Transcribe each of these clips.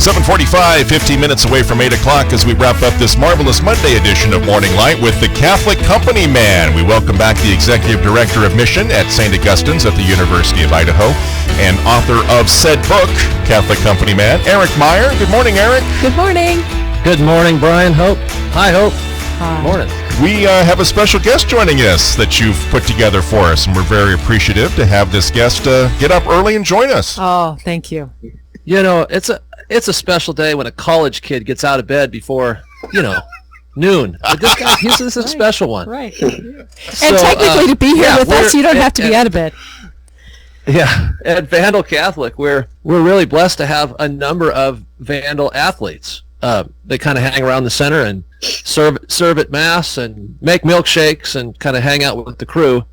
7:45, 15 minutes away from 8 o'clock as we wrap up this marvelous Monday edition of Morning Light with the Catholic Company Man. We welcome back the Executive Director of Mission at St. Augustine's at the University of Idaho and author of said book, Catholic Company Man, Eric Meyer. Good morning, Eric. Good morning. Good morning, Brian. Hope. Hi, Hope. Hi. Morning. We have a special guest joining us that you've put together for us, and we're very appreciative to have this guest get up early and join us. Oh, thank you. You know, it's a special day when a college kid gets out of bed before, noon. But this guy, this is a special one. Right. So, and technically, to be here with us, you don't have to be out of bed. Yeah, at Vandal Catholic, we're really blessed to have a number of Vandal athletes. They kind of hang around the center and serve at Mass and make milkshakes and kind of hang out with the crew.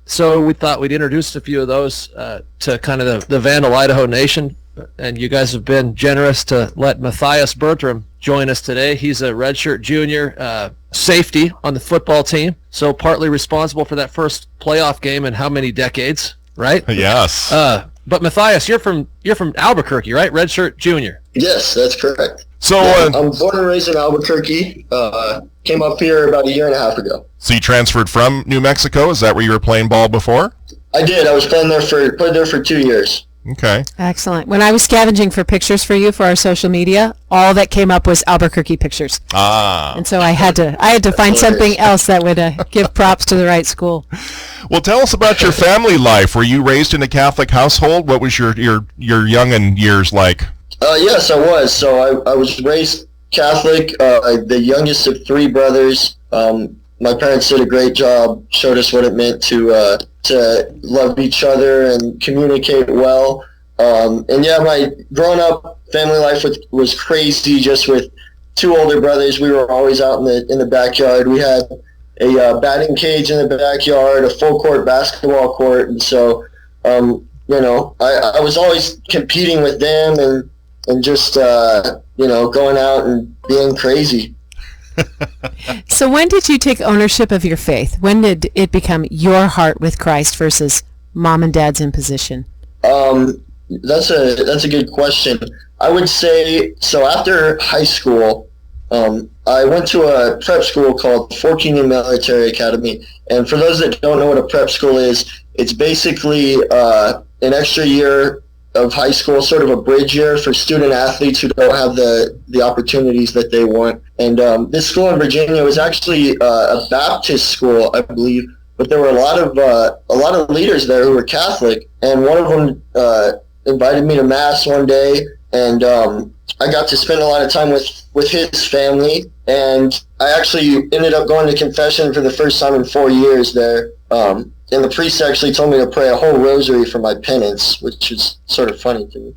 So we thought we'd introduce a few of those to kind of the Vandal Idaho Nation. And you guys have been generous to let Mathias Bertram join us today. He's a redshirt junior safety on the football team, so partly responsible for that first playoff game in how many decades, right? Yes. But Mathias, you're from Albuquerque, right? Redshirt junior. Yes, that's correct. So I'm born and raised in Albuquerque. Came up here about a year and a half ago. So you transferred from New Mexico? Is that where you were playing ball before? I did. I was played there for 2 years. Okay. Excellent. When I was scavenging for pictures for you for our social media, all that came up was Albuquerque pictures. And so I had to find something else that would give props to the right school. Well, tell us about your family life. Were you raised in a Catholic household? What was your youngin' years like? Yes, I was. So I was raised Catholic, the youngest of three brothers. My parents did a great job, showed us what it meant to love each other and communicate well. And yeah, my growing up family life was crazy. Just with two older brothers, we were always out in the backyard. We had a batting cage in the backyard, a full court basketball court, and so I was always competing with them and just going out and being crazy. So when did you take ownership of your faith? When did it become your heart with Christ versus mom and dad's imposition? That's a good question. I would say, so after high school, I went to a prep school called Fort Union Military Academy. And for those that don't know what a prep school is, it's basically an extra year of high school, sort of a bridge year for student athletes who don't have the opportunities that they want. And this school in Virginia was actually a Baptist school, I believe, but there were a lot of leaders there who were Catholic, and one of them invited me to Mass one day, and I got to spend a lot of time with his family, and I actually ended up going to confession for the first time in 4 years there. And the priest actually told me to pray a whole rosary for my penance, which is sort of funny to me.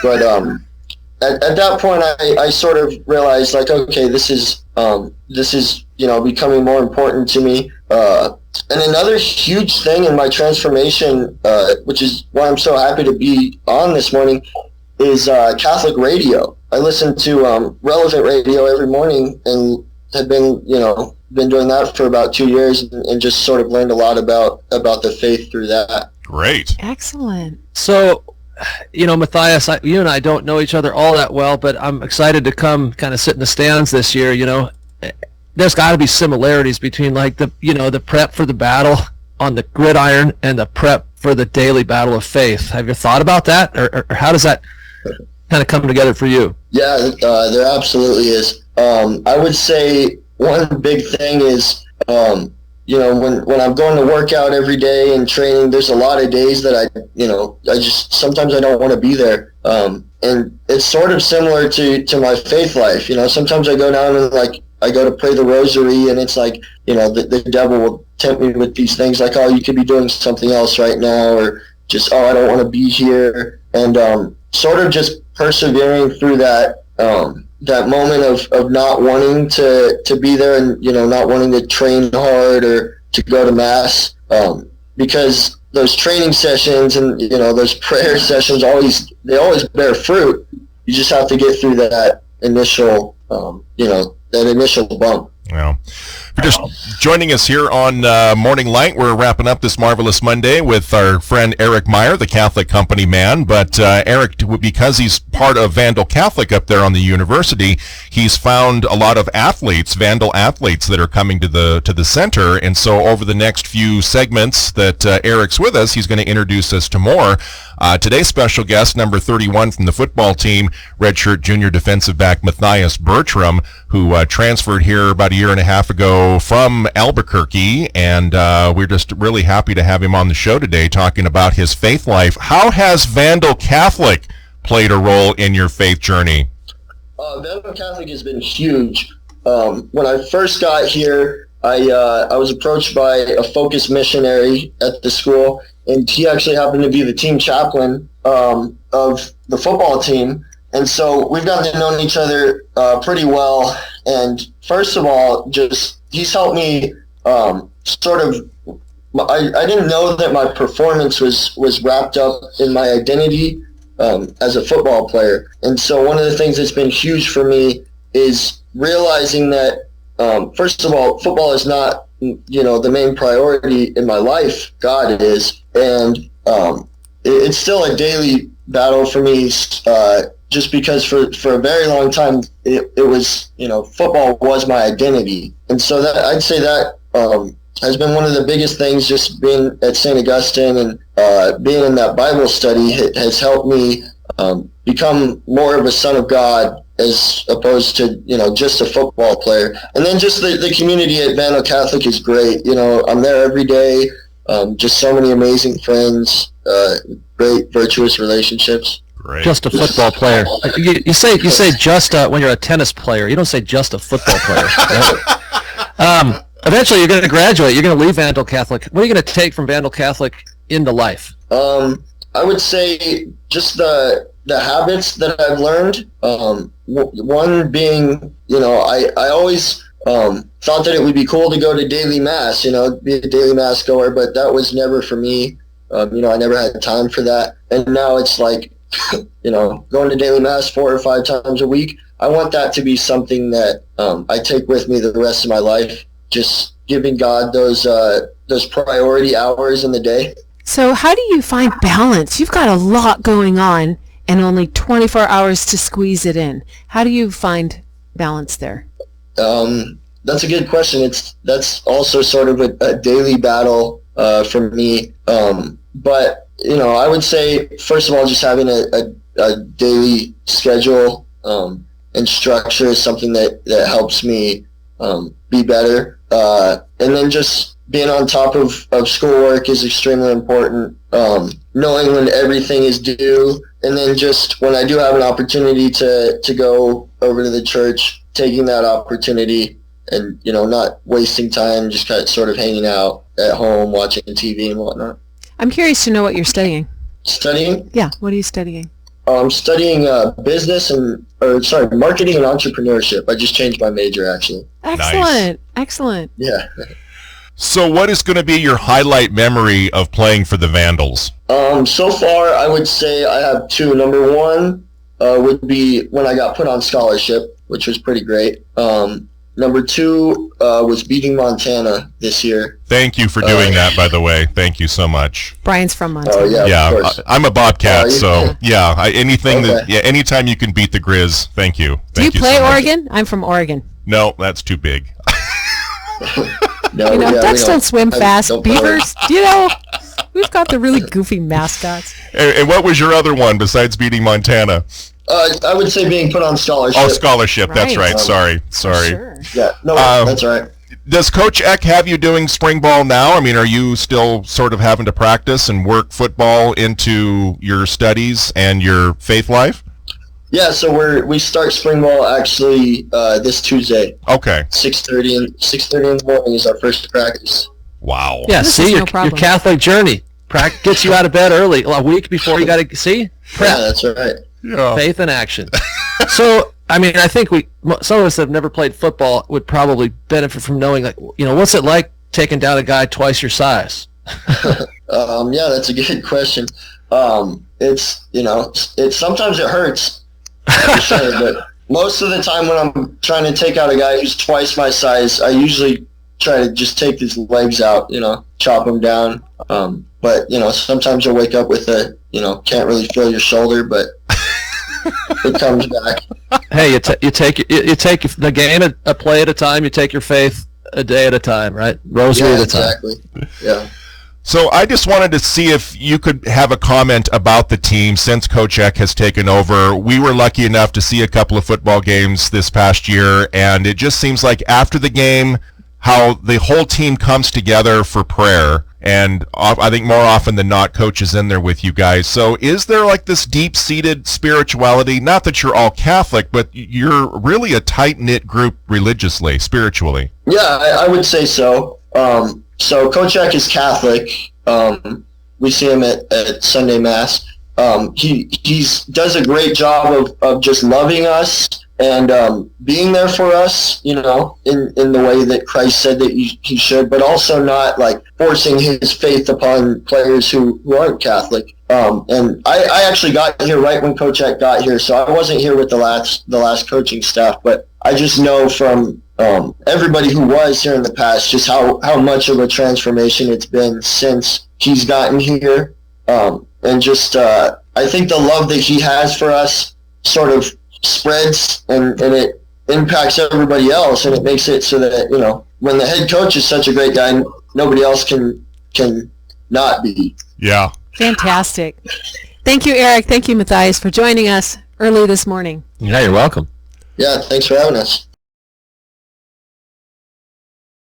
But at that point, I sort of realized, like, okay, this is becoming more important to me. And another huge thing in my transformation, which is why I'm so happy to be on this morning, is Catholic radio. I listen to relevant radio every morning and have been doing that for about 2 years and just sort of learned a lot about the faith through that. Great. Excellent. So, Mathias, you and I don't know each other all that well, but I'm excited to come kind of sit in the stands this year. There's got to be similarities between like the prep for the battle on the gridiron and the prep for the daily battle of faith. Have you thought about that, or how does that kind of come together for you? Yeah, there absolutely is. I would say one big thing is, when I'm going to work out every day and training, there's a lot of days that sometimes I don't want to be there. And it's sort of similar to my faith life. Sometimes I go down and I go to pray the rosary, and it's like, the devil will tempt me with these things like, oh, you could be doing something else right now, or just, oh, I don't want to be here. And sort of just persevering through that moment of not wanting to be there and, not wanting to train hard or to go to Mass, because those training sessions and, those prayer sessions always bear fruit. You just have to get through that initial, that initial bump. Well, if you're just joining us here on Morning Light, we're wrapping up this marvelous Monday with our friend Eric Meyer, the Catholic company man. But Eric, because he's part of Vandal Catholic up there on the university, he's found a lot of athletes, Vandal athletes, that are coming to the center. And so over the next few segments that Eric's with us, he's going to introduce us to more. Today's special guest, number 31 from the football team, redshirt junior defensive back Mathias Bertram, who transferred here about a year and a half ago from Albuquerque, and we're just really happy to have him on the show today talking about his faith life. How has Vandal Catholic played a role in your faith journey? Vandal Catholic has been huge. When I first got here, I was approached by a Focus missionary at the school, and he actually happened to be the team chaplain of the football team. And so we've gotten to know each other pretty well. And first of all, just he's helped me sort of. I didn't know that my performance was wrapped up in my identity as a football player. And so one of the things that's been huge for me is realizing that first of all, football is not the main priority in my life. God is, and it's still a daily battle for me. Just because for a very long time it was football was my identity, and so that I'd say that has been one of the biggest things. Just being at St. Augustine and being in that Bible study has helped me become more of a son of God as opposed to just a football player. And then just the community at Vandal Catholic is great. I'm there every day. Just so many amazing friends, great virtuous relationships. Great. Just a football player. You say just when you're a tennis player. You don't say just a football player. Right? Eventually, you're going to graduate. You're going to leave Vandal Catholic. What are you going to take from Vandal Catholic into life? I would say just the habits that I've learned. One being, I always thought that it would be cool to go to daily mass. Be a daily mass goer, but that was never for me. I never had time for that, and now it's like. Going to daily mass 4 or 5 times a week. I want that to be something that I take with me the rest of my life. Just giving God those priority hours in the day. So how do you find balance? You've got a lot going on and only 24 hours to squeeze it in. How do you find balance there? That's a good question. That's also sort of a daily battle for me. But I would say, first of all, just having a daily schedule and structure is something that helps me be better. And then just being on top of schoolwork is extremely important. Knowing when everything is due, and then just when I do have an opportunity to go over to the church, taking that opportunity and, not wasting time, just kind of sort of hanging out at home, watching TV and whatnot. I'm curious to know what you're studying. Studying? Yeah, what are you studying? I'm studying marketing and entrepreneurship. I just changed my major, actually. Excellent, nice. Excellent. Yeah. So what is going to be your highlight memory of playing for the Vandals? So far, I would say I have 2. Number 1 would be when I got put on scholarship, which was pretty great. Number 2 was beating Montana this year. Thank you for doing that, by the way. Thank you so much. Brian's from Montana. Yeah, I'm a Bobcat, so anytime you can beat the Grizz, thank you. Do you play Oregon? I'm from Oregon. No, that's too big. Ducks don't swim fast. Beavers, we've got the really goofy mascots. And what was your other one besides beating Montana? I would say being put on scholarship. Oh, scholarship. Right. That's right. Sorry. Sure. Yeah. No, that's all right. Does Coach Eck have you doing spring ball now? I mean, are you still sort of having to practice and work football into your studies and your faith life? Yeah. So we start spring ball actually this Tuesday. Okay. 6:30 in the morning is our first practice. Wow. Yeah. See, your Catholic journey gets you out of bed early, a week before you got to see. Prep. Yeah, that's right. Yeah. Faith in action. So, I mean, I think some of us that have never played football would probably benefit from knowing, what's it like taking down a guy twice your size? Yeah, that's a good question. It's sometimes it hurts, for sure, but most of the time when I'm trying to take out a guy who's twice my size, I usually try to just take his legs out, chop him down. But, sometimes you'll wake up with can't really feel your shoulder, but it comes back. Hey, you take the game a play at a time. You take your faith a day at a time, right? Rosary at a time. Exactly. Yeah. So I just wanted to see if you could have a comment about the team since Coach Eck has taken over. We were lucky enough to see a couple of football games this past year, and it just seems like after the game, how the whole team comes together for prayer. And I think more often than not, Coach is in there with you guys. So is there like this deep-seated spirituality? Not that you're all Catholic, but you're really a tight-knit group religiously, spiritually. Yeah, I would say so. So Coach Eck is Catholic. We see him at Sunday Mass. He does a great job of just loving us and being there for us, in the way that Christ said that he should, but also not like forcing his faith upon players who aren't Catholic. And I actually got here right when Coach Eck got here, so I wasn't here with the last coaching staff, but I just know from everybody who was here in the past just how much of a transformation it's been since he's gotten here. And just I think the love that he has for us sort of spreads and it impacts everybody else, and it makes it so that when the head coach is such a great guy, nobody else can not be. Yeah. Fantastic. Thank you, Eric. Thank you, Mathias, for joining us early this morning. Yeah, you're welcome. Yeah, thanks for having us.